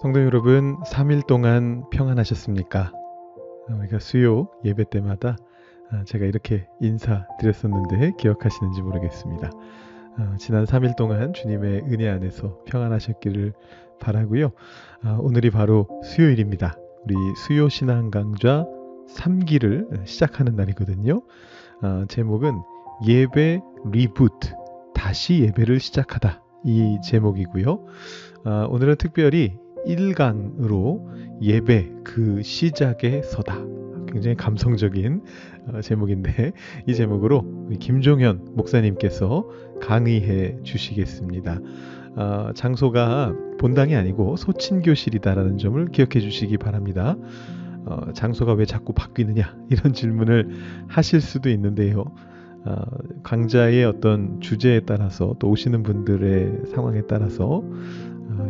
성도 여러분, 3일 동안 평안하셨습니까? 우리가 수요 예배 때마다 제가 이렇게 인사드렸었는데 기억하시는지 모르겠습니다. 지난 3일 동안 주님의 은혜 안에서 평안하셨기를 바라고요. 오늘이 바로 수요일입니다. 우리 수요 신앙 강좌 3기를 시작하는 날이거든요. 제목은 예배 리부트, 다시 예배를 시작하다, 이 제목이고요. 오늘은 특별히 1강으로 예배 그 시작에 서다, 굉장히 감성적인 제목인데, 이 제목으로 우리 김종현 목사님께서 강의해 주시겠습니다. 장소가 본당이 아니고 소친교실이다라는 점을 기억해 주시기 바랍니다. 장소가 왜 자꾸 바뀌느냐, 이런 질문을 하실 수도 있는데요. 강좌의 어떤 주제에 따라서, 또 오시는 분들의 상황에 따라서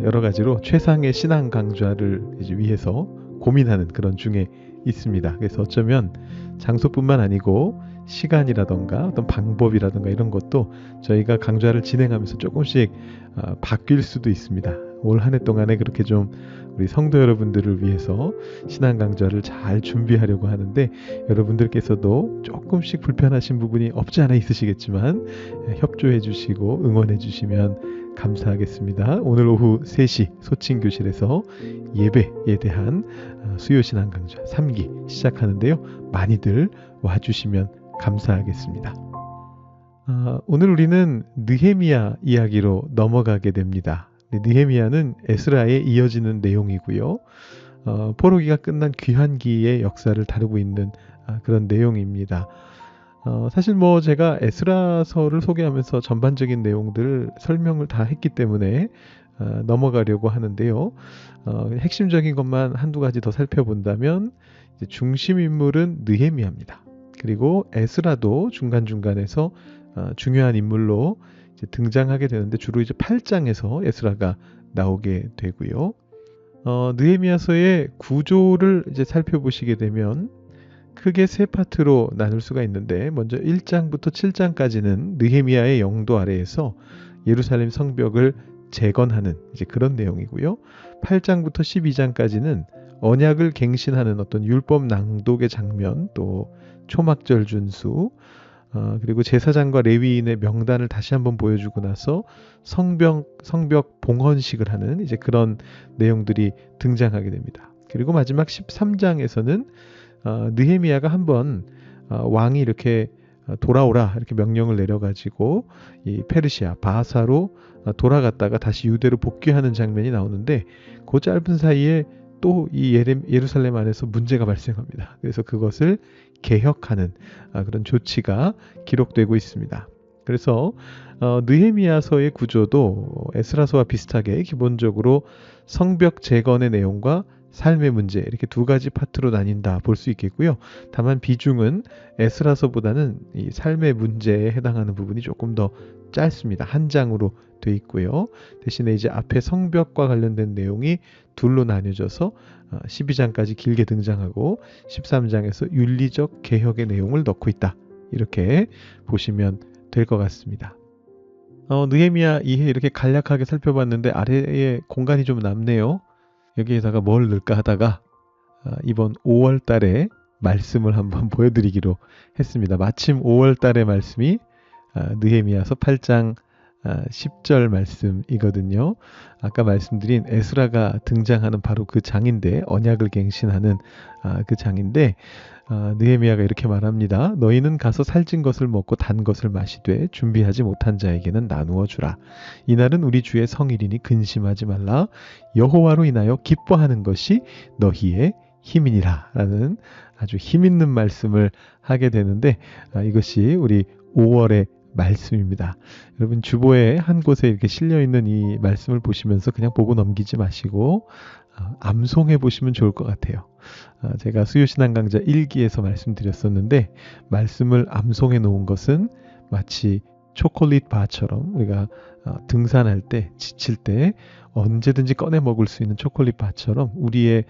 여러 가지로 최상의 신앙 강좌를 이제 위해서 고민하는 그런 중에 있습니다. 그래서 어쩌면 장소뿐만 아니고 시간이라던가 어떤 방법이라던가 이런 것도 저희가 강좌를 진행하면서 조금씩 바뀔 수도 있습니다. 올 한 해 동안에 그렇게 좀 우리 성도 여러분들을 위해서 신앙 강좌를 잘 준비하려고 하는데, 여러분들께서도 조금씩 불편하신 부분이 없지 않아 있으시겠지만 협조해 주시고 응원해 주시면 감사하겠습니다. 오늘 오후 3시 소친교실에서 예배에 대한 수요신앙 강좌 3기 시작하는데요. 많이들 와주시면 감사하겠습니다. 오늘 우리는 느헤미야 이야기로 넘어가게 됩니다. 느헤미야는 에스라에 이어지는 내용이고요. 포로기가 끝난 귀환기의 역사를 다루고 있는 그런 내용입니다. 사실 제가 에스라서를 소개하면서 전반적인 내용들을 설명을 다 했기 때문에 넘어가려고 하는데요. 핵심적인 것만 한두 가지 더 살펴본다면, 이제 중심 인물은 느헤미야입니다. 그리고 에스라도 중간중간에서 중요한 인물로 이제 등장하게 되는데, 주로 이제 8장에서 에스라가 나오게 되고요. 느헤미야서의 구조를 이제 살펴보시게 되면 크게 세 파트로 나눌 수가 있는데, 먼저 1장부터 7장까지는 느헤미야의 영도 아래에서 예루살렘 성벽을 재건하는 이제 그런 내용이고요. 8장부터 12장까지는 언약을 갱신하는 어떤 율법 낭독의 장면, 또 초막절 준수, 그리고 제사장과 레위인의 명단을 다시 한번 보여주고 나서 성벽 봉헌식을 하는 이제 그런 내용들이 등장하게 됩니다. 그리고 마지막 13장에서는 느헤미야가 한번 왕이 이렇게 돌아오라 이렇게 명령을 내려가지고 이 페르시아 바사로 돌아갔다가 다시 유대로 복귀하는 장면이 나오는데, 그 짧은 사이에 또 이 예루살렘 안에서 문제가 발생합니다. 그래서 그것을 개혁하는 그런 조치가 기록되고 있습니다. 그래서 느헤미야서의 구조도 에스라서와 비슷하게 기본적으로 성벽 재건의 내용과 삶의 문제, 이렇게 두 가지 파트로 나뉜다 볼 수 있겠고요. 다만 비중은 에스라서보다는 이 삶의 문제에 해당하는 부분이 조금 더 짧습니다. 한 장으로 돼 있고요. 대신에 이제 앞에 성벽과 관련된 내용이 둘로 나뉘어져서 12장까지 길게 등장하고 13장에서 윤리적 개혁의 내용을 넣고 있다, 이렇게 보시면 될 것 같습니다. 느헤미야 이해 이렇게 간략하게 살펴봤는데, 아래에 공간이 좀 남네요. 여기에다가 뭘 넣을까 하다가 이번 5월 달에 말씀을 한번 보여드리기로 했습니다. 마침 5월 달의 말씀이 느헤미야서 8장 10절 말씀이거든요. 아까 말씀드린 에스라가 등장하는 바로 그 장인데, 언약을 갱신하는 그 장인데, 느헤미야가 이렇게 말합니다. 너희는 가서 살찐 것을 먹고 단 것을 마시되 준비하지 못한 자에게는 나누어 주라. 이날은 우리 주의 성일이니 근심하지 말라. 여호와로 인하여 기뻐하는 것이 너희의 힘이니라, 라는 아주 힘있는 말씀을 하게 되는데, 이것이 우리 5월의 말씀입니다. 여러분 주보에 한 곳에 이렇게 실려있는 이 말씀을 보시면서 그냥 보고 넘기지 마시고 암송해 보시면 좋을 것 같아요. 제가 수요신앙 강좌 1기에서 말씀드렸었는데, 말씀을 암송해 놓은 것은 마치 초콜릿 바처럼, 우리가 등산할 때 지칠 때 언제든지 꺼내 먹을 수 있는 초콜릿 바처럼 우리의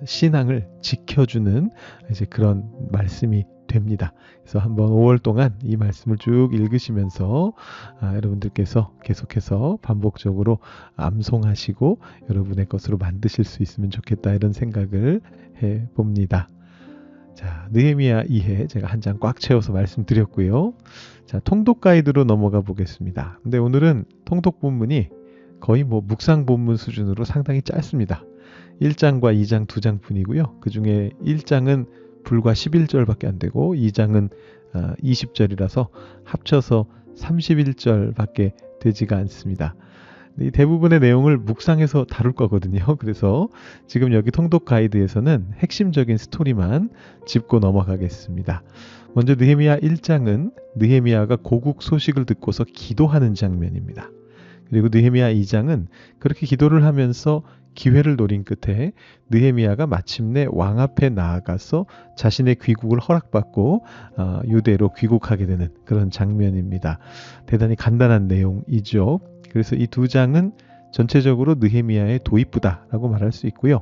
신앙을 지켜주는 이제 그런 말씀이 됩니다. 그래서 한번 5월 동안 이 말씀을 쭉 읽으시면서 여러분들께서 계속해서 반복적으로 암송하시고 여러분의 것으로 만드실 수 있으면 좋겠다, 이런 생각을 해봅니다. 자, 느헤미야 2회 제가 한 장 꽉 채워서 말씀드렸고요. 자, 통독 가이드로 넘어가 보겠습니다. 근데 오늘은 통독 본문이 거의 묵상 본문 수준으로 상당히 짧습니다. 1장과 2장 2장 뿐이고요. 그 중에 1장은 불과 11절밖에 안 되고 2장은 20절이라서 합쳐서 31절밖에 되지가 않습니다. 이 대부분의 내용을 묵상해서 다룰 거거든요. 그래서 지금 여기 통독 가이드에서는 핵심적인 스토리만 짚고 넘어가겠습니다. 먼저 느헤미야 1장은 느헤미야가 고국 소식을 듣고서 기도하는 장면입니다. 그리고 느헤미야 2장은 그렇게 기도를 하면서 기회를 노린 끝에 느헤미야가 마침내 왕 앞에 나아가서 자신의 귀국을 허락받고 유대로 귀국하게 되는 그런 장면입니다. 대단히 간단한 내용이죠. 그래서 이 두 장은 전체적으로 느헤미야의 도입부다라고 말할 수 있고요.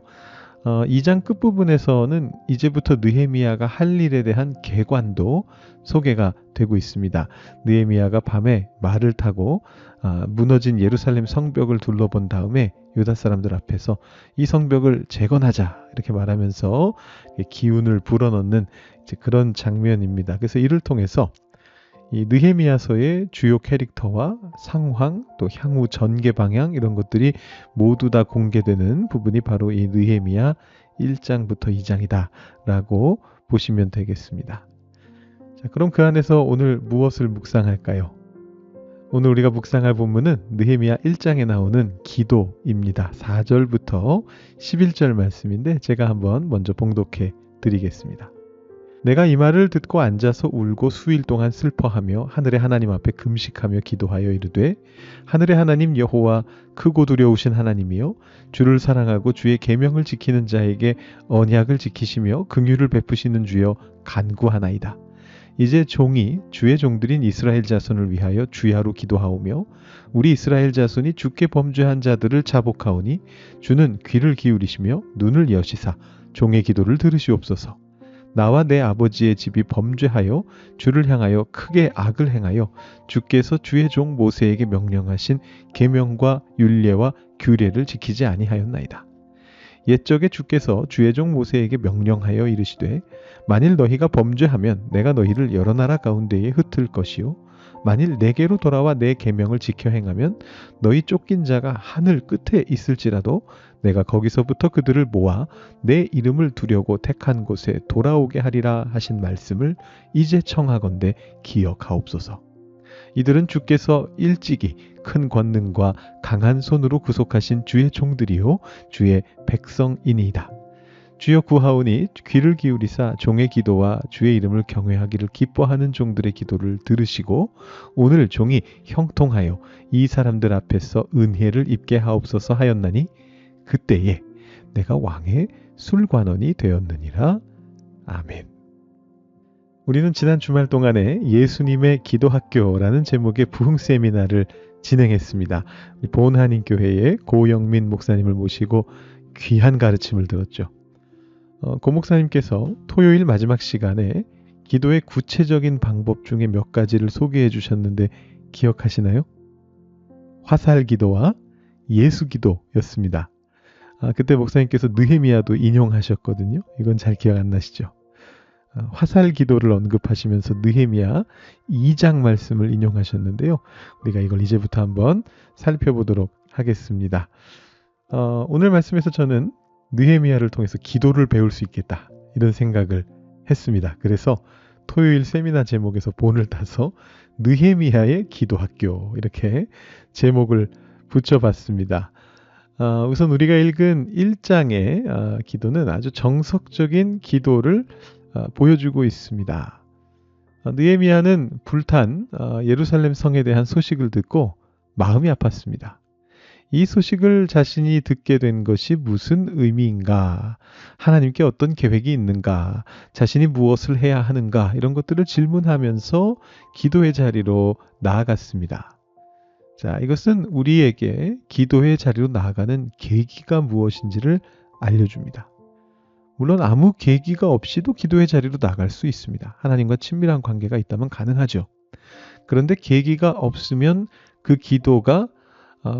2장 끝부분에서는 이제부터 느헤미야가 할 일에 대한 계관도 소개가 되고 있습니다. 느헤미야가 밤에 말을 타고 무너진 예루살렘 성벽을 둘러본 다음에 유다 사람들 앞에서 이 성벽을 재건하자 이렇게 말하면서 기운을 불어넣는 그런 장면입니다. 그래서 이를 통해서 이 느헤미야서의 주요 캐릭터와 상황, 또 향후 전개 방향, 이런 것들이 모두 다 공개되는 부분이 바로 이 느헤미야 1장부터 2장이다 라고 보시면 되겠습니다. 자, 그럼 그 안에서 오늘 무엇을 묵상할까요? 오늘 우리가 묵상할 본문은 느헤미야 1장에 나오는 기도입니다. 4절부터 11절 말씀인데 제가 한번 먼저 봉독해 드리겠습니다. 내가 이 말을 듣고 앉아서 울고 수일 동안 슬퍼하며 하늘의 하나님 앞에 금식하며 기도하여 이르되, 하늘의 하나님 여호와 크고 두려우신 하나님이여, 주를 사랑하고 주의 계명을 지키는 자에게 언약을 지키시며 긍휼을 베푸시는 주여 간구하나이다. 이제 종이 주의 종들인 이스라엘 자손을 위하여 주야로 기도하오며 우리 이스라엘 자손이 주께 범죄한 자들을 자복하오니 주는 귀를 기울이시며 눈을 여시사 종의 기도를 들으시옵소서. 나와 내 아버지의 집이 범죄하여 주를 향하여 크게 악을 행하여 주께서 주의 종 모세에게 명령하신 계명과 율례와 규례를 지키지 아니하였나이다. 옛적에 주께서 주의 종 모세에게 명령하여 이르시되, 만일 너희가 범죄하면 내가 너희를 여러 나라 가운데에 흩을 것이요 만일 내게로 돌아와 내 계명을 지켜 행하면 너희 쫓긴 자가 하늘 끝에 있을지라도 내가 거기서부터 그들을 모아 내 이름을 두려고 택한 곳에 돌아오게 하리라 하신 말씀을 이제 청하건대 기억하옵소서. 이들은 주께서 일찍이 큰 권능과 강한 손으로 구속하신 주의 종들이요 주의 백성이니이다. 주여 구하오니 귀를 기울이사 종의 기도와 주의 이름을 경외하기를 기뻐하는 종들의 기도를 들으시고 오늘 종이 형통하여 이 사람들 앞에서 은혜를 입게 하옵소서 하였나니 그때에 내가 왕의 술관원이 되었느니라. 아멘. 우리는 지난 주말 동안에 예수님의 기도학교라는 제목의 부흥 세미나를 진행했습니다. 보은한인교회의 고영민 목사님을 모시고 귀한 가르침을 들었죠. 고 목사님께서 토요일 마지막 시간에 기도의 구체적인 방법 중에 몇 가지를 소개해 주셨는데 기억하시나요? 화살 기도와 예수 기도였습니다. 그때 목사님께서 느헤미야도 인용하셨거든요. 이건 잘 기억 안 나시죠? 화살 기도를 언급하시면서 느헤미야 2장 말씀을 인용하셨는데요. 우리가 이걸 이제부터 한번 살펴보도록 하겠습니다. 오늘 말씀에서 저는 느헤미야를 통해서 기도를 배울 수 있겠다 이런 생각을 했습니다. 그래서 토요일 세미나 제목에서 본을 따서 느헤미야의 기도학교 이렇게 제목을 붙여봤습니다. 우선 우리가 읽은 1장의 기도는 아주 정석적인 기도를 보여주고 있습니다. 느헤미야는 불탄 예루살렘 성에 대한 소식을 듣고 마음이 아팠습니다. 이 소식을 자신이 듣게 된 것이 무슨 의미인가? 하나님께 어떤 계획이 있는가? 자신이 무엇을 해야 하는가? 이런 것들을 질문하면서 기도의 자리로 나아갔습니다. 자, 이것은 우리에게 기도의 자리로 나아가는 계기가 무엇인지를 알려줍니다. 물론 아무 계기가 없이도 기도의 자리로 나갈 수 있습니다. 하나님과 친밀한 관계가 있다면 가능하죠. 그런데 계기가 없으면 그 기도가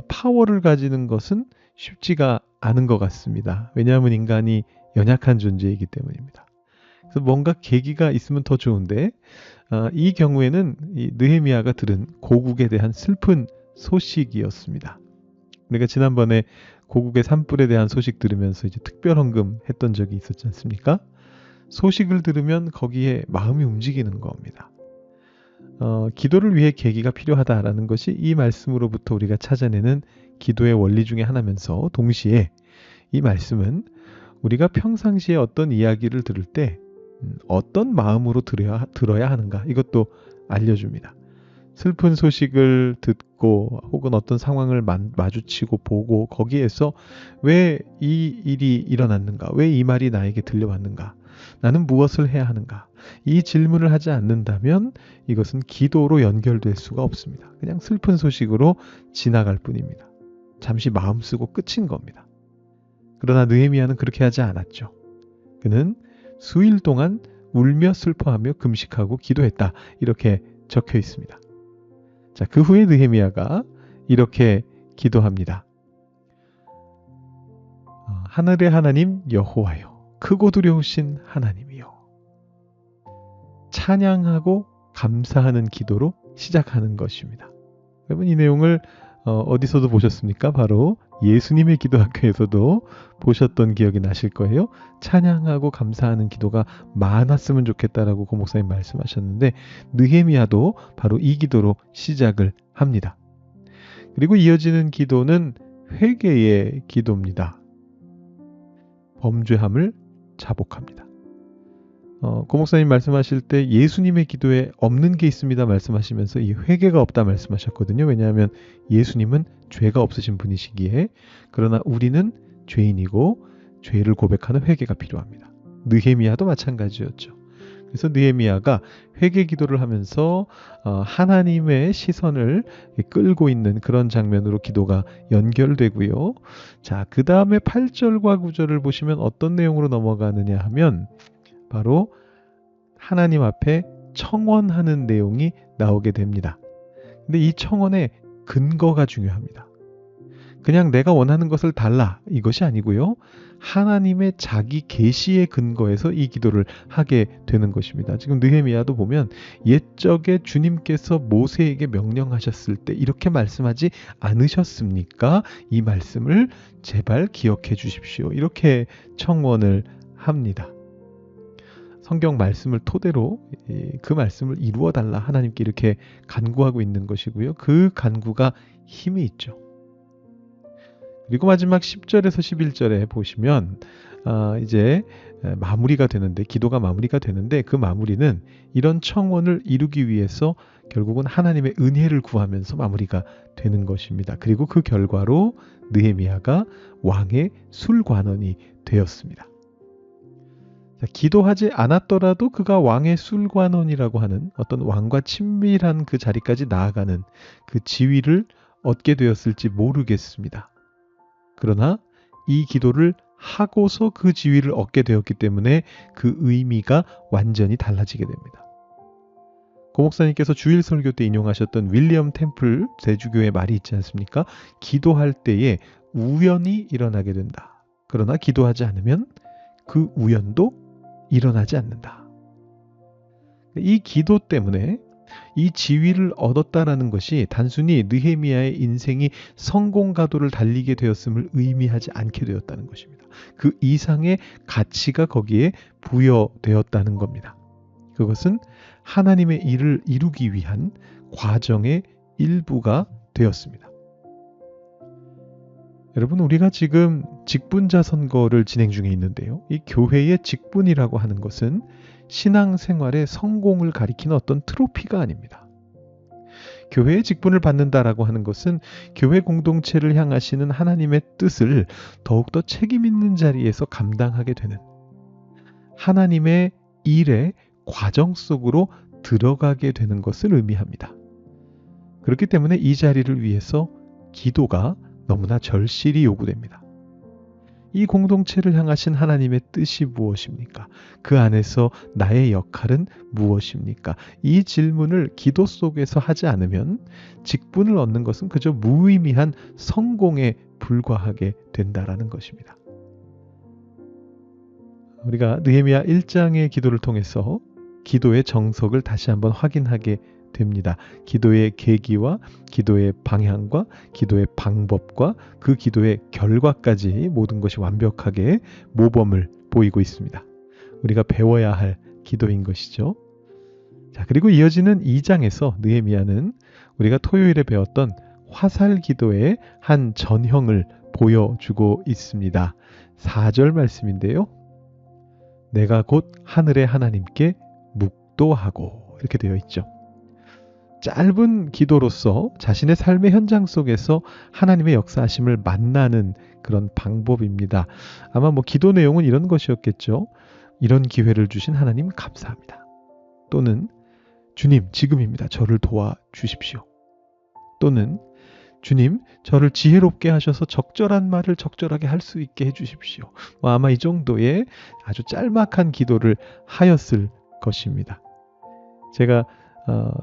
파워를 가지는 것은 쉽지가 않은 것 같습니다. 왜냐하면 인간이 연약한 존재이기 때문입니다. 그래서 뭔가 계기가 있으면 더 좋은데 이 경우에는 이 느헤미야가 들은 고국에 대한 슬픈 소식이었습니다. 우리가 지난번에 고국의 산불에 대한 소식 들으면서 이제 특별 헌금 했던 적이 있었지 않습니까? 소식을 들으면 거기에 마음이 움직이는 겁니다. 기도를 위해 계기가 필요하다라는 것이 이 말씀으로부터 우리가 찾아내는 기도의 원리 중에 하나면서 동시에 이 말씀은 우리가 평상시에 어떤 이야기를 들을 때 어떤 마음으로 들어야 하는가 이것도 알려줍니다. 슬픈 소식을 듣고 혹은 어떤 상황을 마주치고 보고 거기에서 왜 이 일이 일어났는가? 왜 이 말이 나에게 들려왔는가? 나는 무엇을 해야 하는가? 이 질문을 하지 않는다면 이것은 기도로 연결될 수가 없습니다. 그냥 슬픈 소식으로 지나갈 뿐입니다. 잠시 마음 쓰고 끝인 겁니다. 그러나 느헤미야는 그렇게 하지 않았죠. 그는 수일 동안 울며 슬퍼하며 금식하고 기도했다. 이렇게 적혀 있습니다. 자, 그 후에 느헤미야가 이렇게 기도합니다. 하늘의 하나님 여호와여, 크고 두려우신 하나님이여. 찬양하고 감사하는 기도로 시작하는 것입니다. 여러분 이 내용을 어디서도 보셨습니까? 바로 예수님의 기도학교에서도 보셨던 기억이 나실 거예요. 찬양하고 감사하는 기도가 많았으면 좋겠다라고 고 목사님 말씀하셨는데 느헤미야도 바로 이 기도로 시작을 합니다. 그리고 이어지는 기도는 회개의 기도입니다. 범죄함을 자복합니다. 고 목사님 말씀하실 때 예수님의 기도에 없는 게 있습니다 말씀하시면서 이 회개가 없다 말씀하셨거든요. 왜냐하면 예수님은 죄가 없으신 분이시기에 그러나 우리는 죄인이고 죄를 고백하는 회개가 필요합니다. 느헤미야도 마찬가지였죠. 그래서 느헤미야가 회개 기도를 하면서 하나님의 시선을 끌고 있는 그런 장면으로 기도가 연결되고요. 자, 그 다음에 8절과 9절을 보시면 어떤 내용으로 넘어가느냐 하면 바로 하나님 앞에 청원하는 내용이 나오게 됩니다. 근데 이 청원의 근거가 중요합니다. 그냥 내가 원하는 것을 달라 이것이 아니고요. 하나님의 자기 계시의 근거에서 이 기도를 하게 되는 것입니다. 지금 느헤미야도 보면 옛적에 주님께서 모세에게 명령하셨을 때 이렇게 말씀하지 않으셨습니까? 이 말씀을 제발 기억해 주십시오. 이렇게 청원을 합니다. 성경 말씀을 토대로 그 말씀을 이루어 달라 하나님께 이렇게 간구하고 있는 것이고요. 그 간구가 힘이 있죠. 그리고 마지막 10절에서 11절에 보시면 이제 마무리가 되는데 기도가 마무리가 되는데 그 마무리는 이런 청원을 이루기 위해서 결국은 하나님의 은혜를 구하면서 마무리가 되는 것입니다. 그리고 그 결과로 느헤미야가 왕의 술관원이 되었습니다. 자, 기도하지 않았더라도 그가 왕의 술관원이라고 하는 어떤 왕과 친밀한 그 자리까지 나아가는 그 지위를 얻게 되었을지 모르겠습니다. 그러나 이 기도를 하고서 그 지위를 얻게 되었기 때문에 그 의미가 완전히 달라지게 됩니다. 고 목사님께서 주일 설교 때 인용하셨던 윌리엄 템플 대주교의 말이 있지 않습니까? 기도할 때에 우연이 일어나게 된다. 그러나 기도하지 않으면 그 우연도 일어나지 않는다. 이 기도 때문에 이 지위를 얻었다라는 것이 단순히 느헤미야의 인생이 성공 가도를 달리게 되었음을 의미하지 않게 되었다는 것입니다. 그 이상의 가치가 거기에 부여되었다는 겁니다. 그것은 하나님의 일을 이루기 위한 과정의 일부가 되었습니다. 여러분 우리가 지금 직분자 선거를 진행 중에 있는데요. 이 교회의 직분이라고 하는 것은 신앙생활의 성공을 가리키는 어떤 트로피가 아닙니다. 교회의 직분을 받는다라고 하는 것은 교회 공동체를 향하시는 하나님의 뜻을 더욱더 책임 있는 자리에서 감당하게 되는 하나님의 일의 과정 속으로 들어가게 되는 것을 의미합니다. 그렇기 때문에 이 자리를 위해서 기도가 너무나 절실히 요구됩니다. 이 공동체를 향하신 하나님의 뜻이 무엇입니까? 그 안에서 나의 역할은 무엇입니까? 이 질문을 기도 속에서 하지 않으면 직분을 얻는 것은 그저 무의미한 성공에 불과하게 된다라는 것입니다. 우리가 느헤미야 1장의 기도를 통해서 기도의 정석을 다시 한번 확인하게 됩니다. 기도의 계기와 기도의 방향과 기도의 방법과 그 기도의 결과까지 모든 것이 완벽하게 모범을 보이고 있습니다. 우리가 배워야 할 기도인 것이죠. 자, 그리고 이어지는 2장에서 느헤미야는 우리가 토요일에 배웠던 화살 기도의 한 전형을 보여주고 있습니다. 4절 말씀인데요. 내가 곧 하늘의 하나님께 묵도하고 이렇게 되어 있죠. 짧은 기도로서 자신의 삶의 현장 속에서 하나님의 역사하심을 만나는 그런 방법입니다. 아마 기도 내용은 이런 것이었겠죠. 이런 기회를 주신 하나님 감사합니다. 또는 주님 지금입니다. 저를 도와주십시오. 또는 주님 저를 지혜롭게 하셔서 적절한 말을 적절하게 할 수 있게 해주십시오. 아마 이 정도의 아주 짤막한 기도를 하였을 것입니다. 제가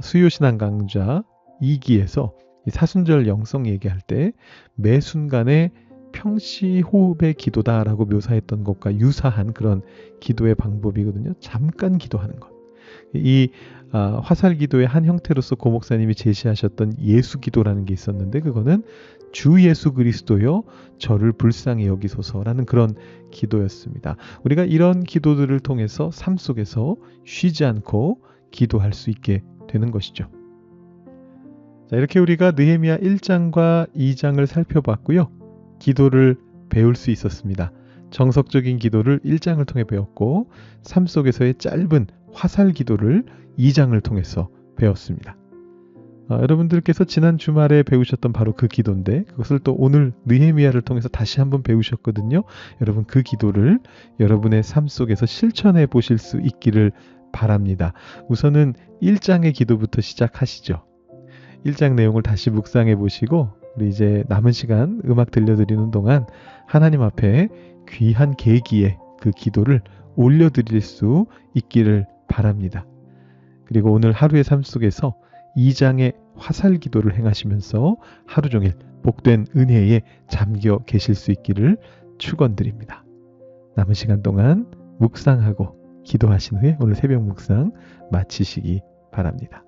수요신앙 강좌 2기에서 사순절 영성 얘기할 때 매 순간에 평시호흡의 기도다라고 묘사했던 것과 유사한 그런 기도의 방법이거든요. 잠깐 기도하는 것. 이 화살 기도의 한 형태로서 고 목사님이 제시하셨던 예수 기도라는 게 있었는데 그거는 주 예수 그리스도여 저를 불쌍히 여기소서라는 그런 기도였습니다. 우리가 이런 기도들을 통해서 삶 속에서 쉬지 않고 기도할 수 있게 되는 것이죠. 자, 이렇게 우리가 느헤미야 1장과 2장을 살펴봤고요. 기도를 배울 수 있었습니다. 정석적인 기도를 1장을 통해 배웠고 삶 속에서의 짧은 화살 기도를 2장을 통해서 배웠습니다. 여러분들께서 지난 주말에 배우셨던 바로 그 기도인데 그것을 또 오늘 느헤미야를 통해서 다시 한번 배우셨거든요. 여러분 그 기도를 여러분의 삶 속에서 실천해 보실 수 있기를 바랍니다. 우선은 1장의 기도부터 시작하시죠. 1장 내용을 다시 묵상해 보시고 우리 이제 남은 시간 음악 들려드리는 동안 하나님 앞에 귀한 계기에 그 기도를 올려드릴 수 있기를 바랍니다. 그리고 오늘 하루의 삶 속에서 2장의 화살 기도를 행하시면서 하루 종일 복된 은혜에 잠겨 계실 수 있기를 축원드립니다. 남은 시간 동안 묵상하고 기도하신 후에 오늘 새벽 묵상 마치시기 바랍니다.